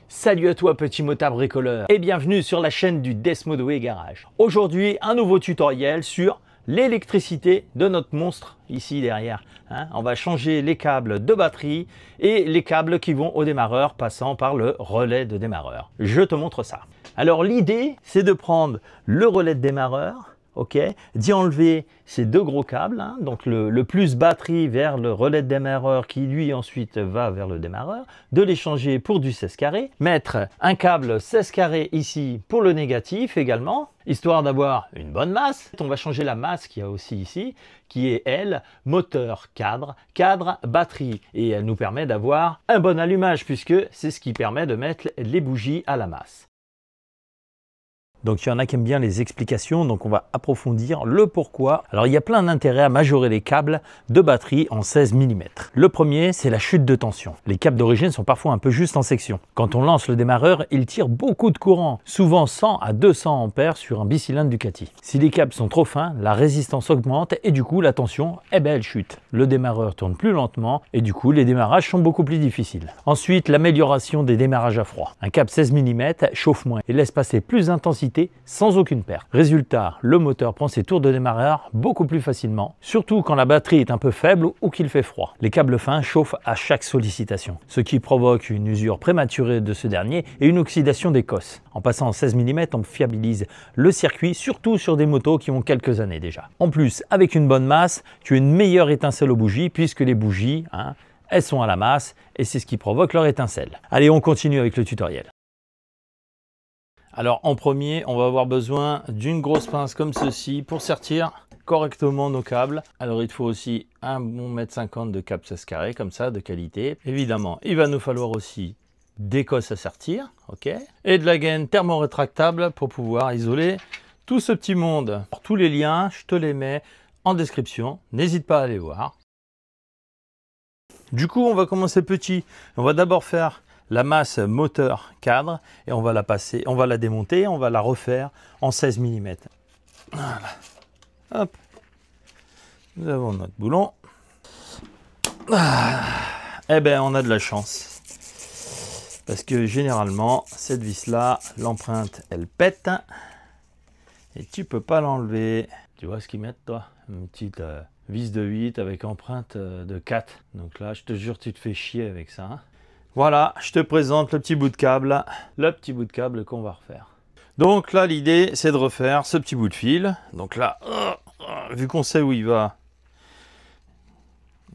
Salut à toi petit motard bricoleur et bienvenue sur la chaîne du Desmodoué Garage. Aujourd'hui un nouveau tutoriel sur l'électricité de notre monstre ici derrière. On va changer les câbles de batterie et les câbles qui vont au démarreur passant par le relais de démarreur. Je te montre ça. Alors l'idée c'est de prendre le relais de démarreur, ok, d'y enlever ces deux gros câbles, donc le plus batterie vers le relais de démarreur qui lui ensuite va vers le démarreur, de les changer pour du 16 carré, mettre un câble 16 carré ici pour le négatif également, histoire d'avoir une bonne masse. On va changer la masse qu'il y a aussi ici, qui est elle, moteur, cadre, cadre, batterie, et elle nous permet d'avoir un bon allumage puisque c'est ce qui permet de mettre les bougies à la masse. Donc il y en a qui aiment bien les explications, donc on va approfondir le pourquoi. Alors il y a plein d'intérêts à majorer les câbles de batterie en 16 mm. Le premier, c'est la chute de tension. Les câbles d'origine sont parfois un peu justes en section. Quand on lance le démarreur, il tire beaucoup de courant, souvent 100 à 200 ampères sur un bicylindre Ducati. Si les câbles sont trop fins, la résistance augmente et du coup la tension, elle chute. Le démarreur tourne plus lentement et du coup les démarrages sont beaucoup plus difficiles. Ensuite, l'amélioration des démarrages à froid. Un câble 16 mm chauffe moins et laisse passer plus d'intensité sans aucune perte. Résultat, le moteur prend ses tours de démarreur beaucoup plus facilement, surtout quand la batterie est un peu faible ou qu'il fait froid. Les câbles fins chauffent à chaque sollicitation, ce qui provoque une usure prématurée de ce dernier et une oxydation des cosses. En passant en 16 mm, on fiabilise le circuit, surtout sur des motos qui ont quelques années déjà. En plus, avec une bonne masse, tu as une meilleure étincelle aux bougies, puisque les bougies, elles sont à la masse et c'est ce qui provoque leur étincelle. Allez, on continue avec le tutoriel. Alors en premier, on va avoir besoin d'une grosse pince comme ceci pour sertir correctement nos câbles. Alors il faut aussi un bon 1,50 m de câble 16 carré comme ça, de qualité. Évidemment, il va nous falloir aussi des cosses à sertir, ok, et de la gaine thermorétractable pour pouvoir isoler tout ce petit monde. Pour tous les liens, je te les mets en description, n'hésite pas à aller voir. Du coup, on va commencer petit. On va d'abord faire la masse moteur cadre et on va la passer, on va la démonter, on va la refaire en 16 mm. Voilà. Hop. Nous avons notre boulon. Eh ben, on a de la chance. Parce que généralement, cette vis là, l'empreinte, elle pète. Et tu peux pas l'enlever. Tu vois ce qu'ils mettent, toi? Une petite vis de 8 avec empreinte de 4. Donc là, je te jure, tu te fais chier avec ça. Voilà, je te présente le petit bout de câble, qu'on va refaire. Donc là, l'idée, c'est de refaire ce petit bout de fil. Donc là, vu qu'on sait où il va,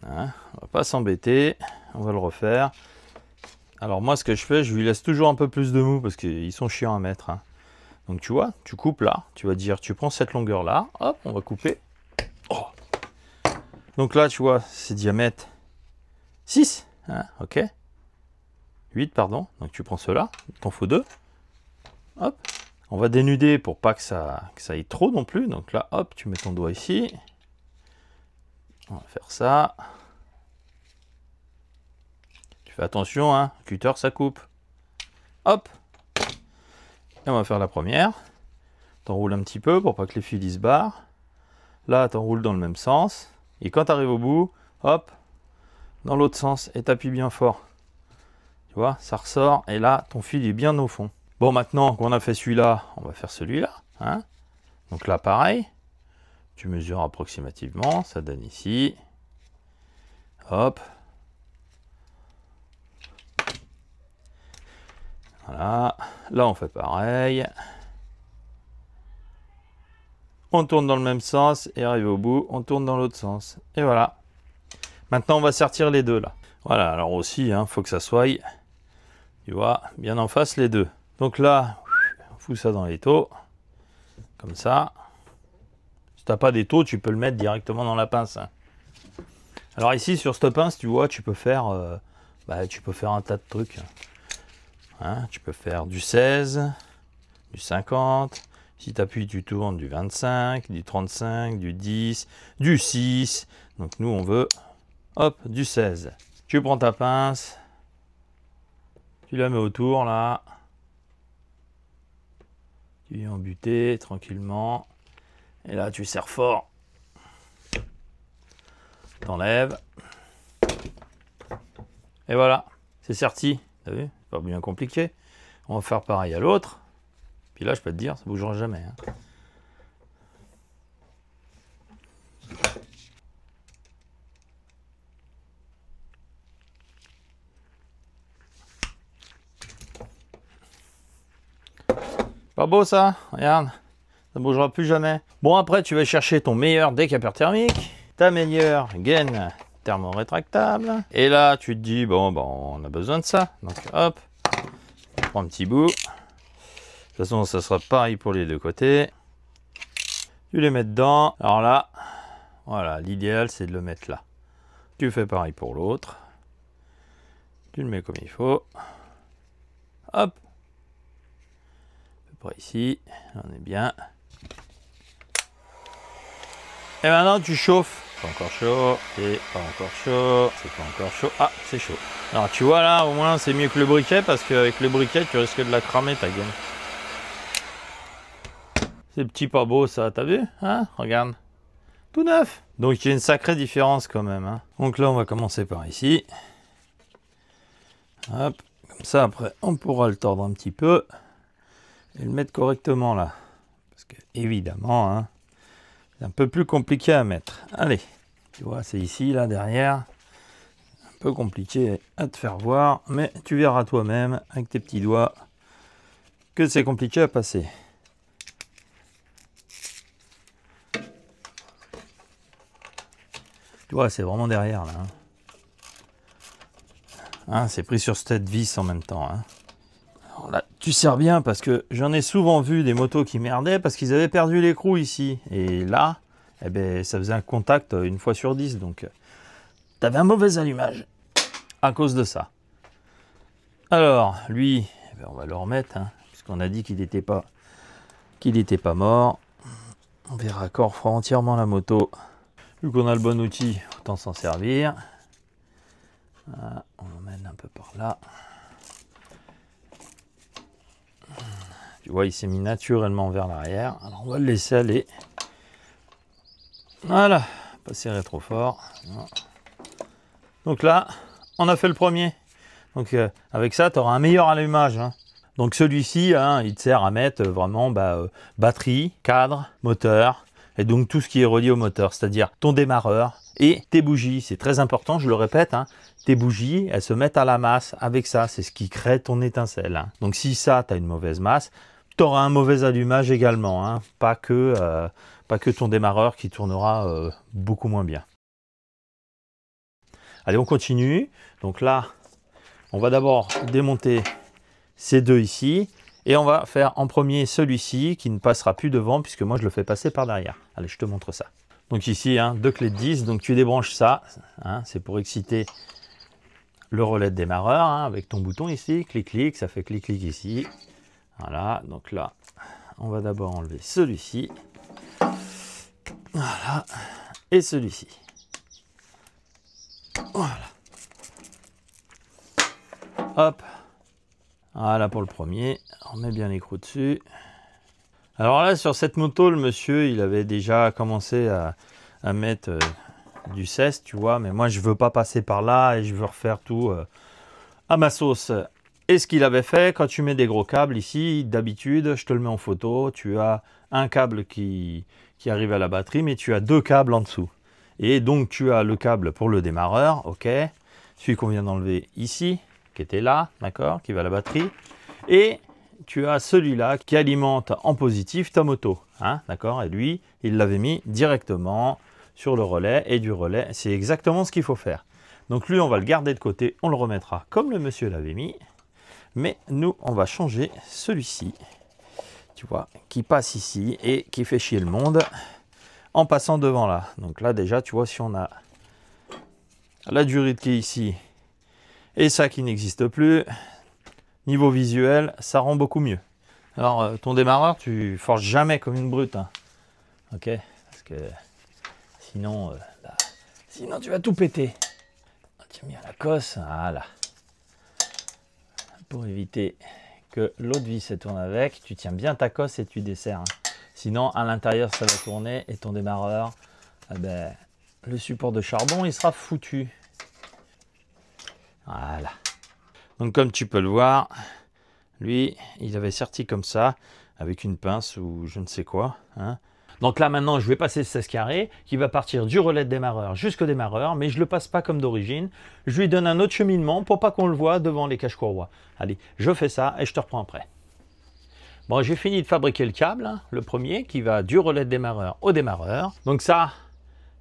on va pas s'embêter, on va le refaire. Alors moi, ce que je fais, je lui laisse toujours un peu plus de mou parce qu'ils sont chiants à mettre. Donc tu vois, tu coupes là, tu vas dire, tu prends cette longueur là, hop, on va couper. Oh. Donc là, tu vois, c'est diamètre 6, ok. 8 pardon, donc tu prends cela, il t'en faut 2. Hop, on va dénuder pour pas que ça aille trop non plus. Donc là, hop, tu mets ton doigt ici. On va faire ça. Tu fais attention, cutter ça coupe. Hop, et on va faire la première. T'enroules un petit peu pour pas que les fils se barrent. Là, t'enroules dans le même sens. Et quand tu arrives au bout, hop, dans l'autre sens et t'appuies bien fort. Tu vois, ça ressort et là, ton fil est bien au fond. Bon, maintenant qu'on a fait celui-là, on va faire celui-là. Donc là, pareil. Tu mesures approximativement, ça donne ici. Hop. Voilà. Là, on fait pareil. On tourne dans le même sens et arrivé au bout, on tourne dans l'autre sens. Et voilà. Maintenant, on va sertir les deux là. Voilà, alors aussi, faut que ça soit, tu vois, bien en face les deux. Donc là, on fout ça dans l'étau, comme ça. Si tu n'as pas d'étau, tu peux le mettre directement dans la pince. Alors ici, sur cette pince, tu vois, tu peux faire un tas de trucs. Tu peux faire du 16, du 50. Si tu appuies, tu tournes du 25, du 35, du 10, du 6. Donc nous, on veut, hop, du 16. Tu prends ta pince, tu la mets autour là, tu viens embuter tranquillement, et là tu serres fort, t'enlèves, et voilà, c'est serti, t'as vu? pas bien compliqué. On va faire pareil à l'autre. Puis là, je peux te dire, ça ne bougera jamais. Hein. Pas beau ça? Regarde, ça ne bougera plus jamais. Bon, après, tu vas chercher ton meilleur décapeur thermique, ta meilleure gaine thermorétractable. Et là, tu te dis, bon, on a besoin de ça. Donc, hop, on prend un petit bout. De toute façon, ça sera pareil pour les deux côtés. Tu les mets dedans. Alors là, voilà, l'idéal, c'est de le mettre là. Tu fais pareil pour l'autre. Tu le mets comme il faut. Hop. Par ici, on est bien. Et maintenant tu chauffes. Pas encore chaud, c'est pas encore chaud, c'est pas encore chaud. Ah, c'est chaud. Alors tu vois là, au moins c'est mieux que le briquet parce qu'avec le briquet tu risques de la cramer ta gaine. C'est petit pas beau ça, t'as vu? Hein? Regarde. Tout neuf. Donc il y a une sacrée différence quand même. Hein. Donc là on va commencer par ici. Hop, comme ça après on pourra le tordre un petit peu. Et le mettre correctement là. Parce que évidemment, hein, c'est un peu plus compliqué à mettre. Allez, tu vois, c'est ici, là, derrière. Un peu compliqué à te faire voir, mais tu verras toi-même, avec tes petits doigts, que c'est compliqué à passer. Tu vois, c'est vraiment derrière, là. Hein. Hein, c'est pris sur cette vis en même temps, hein. Alors là, tu sers bien parce que j'en ai souvent vu des motos qui merdaient parce qu'ils avaient perdu l'écrou ici. Et là, eh ben, ça faisait un contact une fois sur 10. Donc, tu avais un mauvais allumage à cause de ça. Alors, lui, eh ben, on va le remettre, hein, puisqu'on a dit qu'il n'était pas mort. On verra quand on fera entièrement la moto. Vu qu'on a le bon outil, autant s'en servir. Voilà, on l'emmène un peu par là. Tu vois, il s'est mis naturellement vers l'arrière. Alors, on va le laisser aller. Voilà, pas serrer trop fort. Donc là, on a fait le premier. Donc avec ça, tu auras un meilleur allumage. Hein. Donc celui-ci, hein, il te sert à mettre vraiment batterie, cadre, moteur, et donc tout ce qui est relié au moteur, c'est-à-dire ton démarreur et tes bougies. C'est très important, je le répète, hein, tes bougies, elles se mettent à la masse avec ça. C'est ce qui crée ton étincelle. Hein. Donc si ça, tu as une mauvaise masse, tu auras un mauvais allumage également, hein, pas que ton démarreur qui tournera beaucoup moins bien. Allez, on continue. Donc là, on va d'abord démonter ces deux ici et on va faire en premier celui-ci qui ne passera plus devant puisque moi je le fais passer par derrière. Allez, je te montre ça. Donc ici, hein, deux clés de 10, donc tu débranches ça, hein, c'est pour exciter le relais de démarreur hein, avec ton bouton ici, clic-clic, ça fait clic-clic ici. Voilà, donc là, on va d'abord enlever celui-ci. Voilà, et celui-ci. Voilà. Hop. Voilà pour le premier. On met bien l'écrou dessus. Alors là, sur cette moto, le monsieur, il avait déjà commencé à mettre du cesse, tu vois. Mais moi, je veux pas passer par là et je veux refaire tout à ma sauce. Et ce qu'il avait fait, quand tu mets des gros câbles ici, d'habitude, je te le mets en photo, tu as un câble qui arrive à la batterie, mais tu as deux câbles en dessous. Et donc, tu as le câble pour le démarreur, ok, celui qu'on vient d'enlever ici, qui était là, d'accord, qui va à la batterie. Et tu as celui-là qui alimente en positif ta moto, hein, d'accord. Et lui, il l'avait mis directement sur le relais, et du relais, c'est exactement ce qu'il faut faire. Donc lui, on va le garder de côté, on le remettra comme le monsieur l'avait mis. Mais nous, on va changer celui-ci, tu vois, qui passe ici et qui fait chier le monde en passant devant là. Donc là, déjà, tu vois, si on a la durite qui est ici et ça qui n'existe plus, niveau visuel, ça rend beaucoup mieux. Alors, ton démarreur, tu forces jamais comme une brute, hein. Ok, parce que sinon, sinon tu vas tout péter. Tu mets à la cosse, voilà. Pour éviter que l'autre vis se tourne avec, tu tiens bien ta cosse et tu desserres. Hein. Sinon, à l'intérieur, ça va tourner et ton démarreur, eh ben, le support de charbon, il sera foutu. Voilà. Donc comme tu peux le voir, lui, il avait serti comme ça, avec une pince ou je ne sais quoi. Hein. Donc là maintenant, je vais passer 16 carrés, qui va partir du relais de démarreur jusqu'au démarreur, mais je ne le passe pas comme d'origine. Je lui donne un autre cheminement pour pas qu'on le voit devant les cache-courroies. Allez, je fais ça et je te reprends après. Bon, j'ai fini de fabriquer le câble, hein, le premier, qui va du relais de démarreur au démarreur. Donc ça,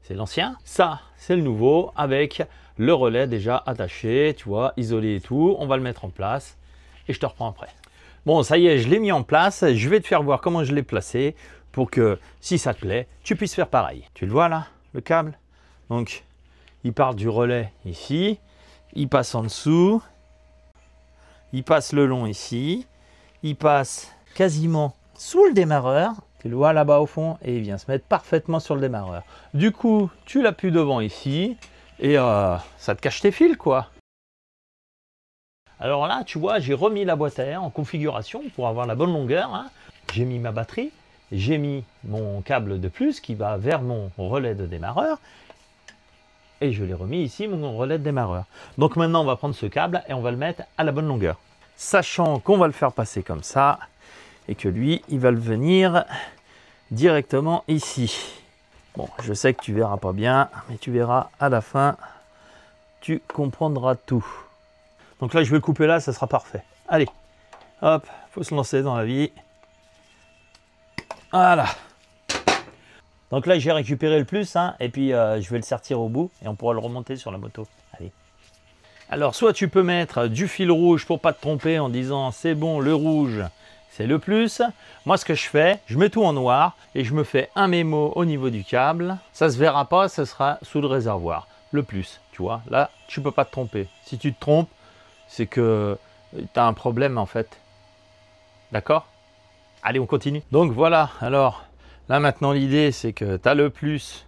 c'est l'ancien. Ça, c'est le nouveau, avec le relais déjà attaché, tu vois, isolé et tout. On va le mettre en place et je te reprends après. Bon, ça y est, je l'ai mis en place. Je vais te faire voir comment je l'ai placé pour que, si ça te plaît, tu puisses faire pareil. Tu le vois là, le câble? Donc, il part du relais ici, il passe en dessous, il passe le long ici, il passe quasiment sous le démarreur. Tu le vois là-bas au fond et il vient se mettre parfaitement sur le démarreur. Du coup, tu l'appuies devant ici et ça te cache tes fils, quoi. Alors là, tu vois, j'ai remis la boîte à air en configuration pour avoir la bonne longueur. Hein. J'ai mis ma batterie, j'ai mis mon câble de plus qui va vers mon relais de démarreur. Et je l'ai remis ici, mon relais de démarreur. Donc maintenant, on va prendre ce câble et on va le mettre à la bonne longueur. Sachant qu'on va le faire passer comme ça et que lui, il va le venir directement ici. Bon, je sais que tu verras pas bien, mais tu verras à la fin, tu comprendras tout. Donc là, je vais le couper là, ça sera parfait. Allez, hop, faut se lancer dans la vie. Voilà. Donc là, j'ai récupéré le plus, hein, et puis je vais le sortir au bout, et on pourra le remonter sur la moto. Allez. Alors, soit tu peux mettre du fil rouge pour pas te tromper en disant c'est bon, le rouge, c'est le plus. Moi, ce que je fais, je mets tout en noir, et je me fais un mémo au niveau du câble. Ça se verra pas, ça sera sous le réservoir. Le plus, tu vois. Là, tu peux pas te tromper. Si tu te trompes, c'est que tu as un problème en fait. D'accord? Allez, on continue. Donc voilà, alors là maintenant l'idée c'est que tu as le plus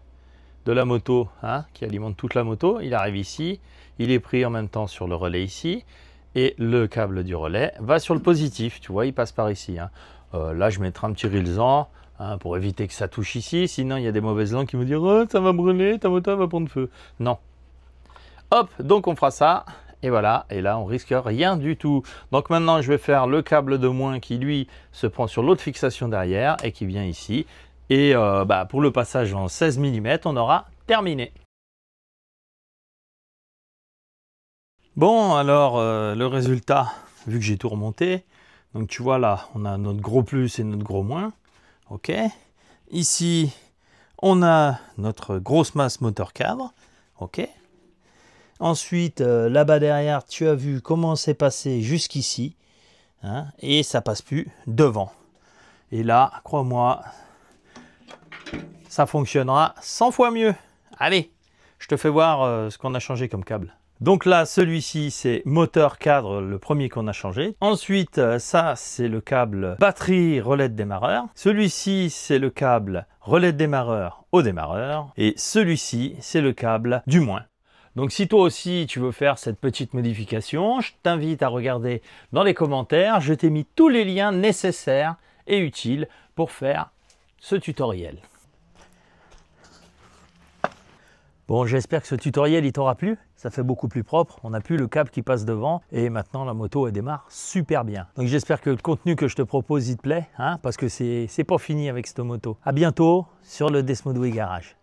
de la moto hein, qui alimente toute la moto. Il arrive ici, il est pris en même temps sur le relais ici. Et le câble du relais va sur le positif, tu vois, il passe par ici. Hein. Là, je mettrai un petit rilsan hein, pour éviter que ça touche ici. Sinon, il y a des mauvaises langues qui vont dire oh, ça va brûler, ta moto va prendre feu. Non. Hop, donc on fera ça. Et voilà, et là on risque rien du tout. Donc maintenant je vais faire le câble de moins qui lui se prend sur l'autre fixation derrière et qui vient ici. Et pour le passage en 16 mm, on aura terminé. Bon alors le résultat, vu que j'ai tout remonté, donc tu vois là, on a notre gros plus et notre gros moins. Ok. Ici, on a notre grosse masse moteur cadre. Ok. Ensuite, là-bas derrière, tu as vu comment c'est passé jusqu'ici. Hein, et ça passe plus devant. Et là, crois-moi, ça fonctionnera 100 fois mieux. Allez, je te fais voir ce qu'on a changé comme câble. Donc là, celui-ci, c'est moteur cadre, le premier qu'on a changé. Ensuite, ça, c'est le câble batterie relais de démarreur. Celui-ci, c'est le câble relais de démarreur au démarreur. Et celui-ci, c'est le câble du moins. Donc si toi aussi tu veux faire cette petite modification, je t'invite à regarder dans les commentaires. Je t'ai mis tous les liens nécessaires et utiles pour faire ce tutoriel. Bon, j'espère que ce tutoriel il t'aura plu. Ça fait beaucoup plus propre. On n'a plus le câble qui passe devant et maintenant la moto elle démarre super bien. Donc j'espère que le contenu que je te propose il te plaît, hein, parce que c'est pas fini avec cette moto. À bientôt sur le Desmodoué Garage.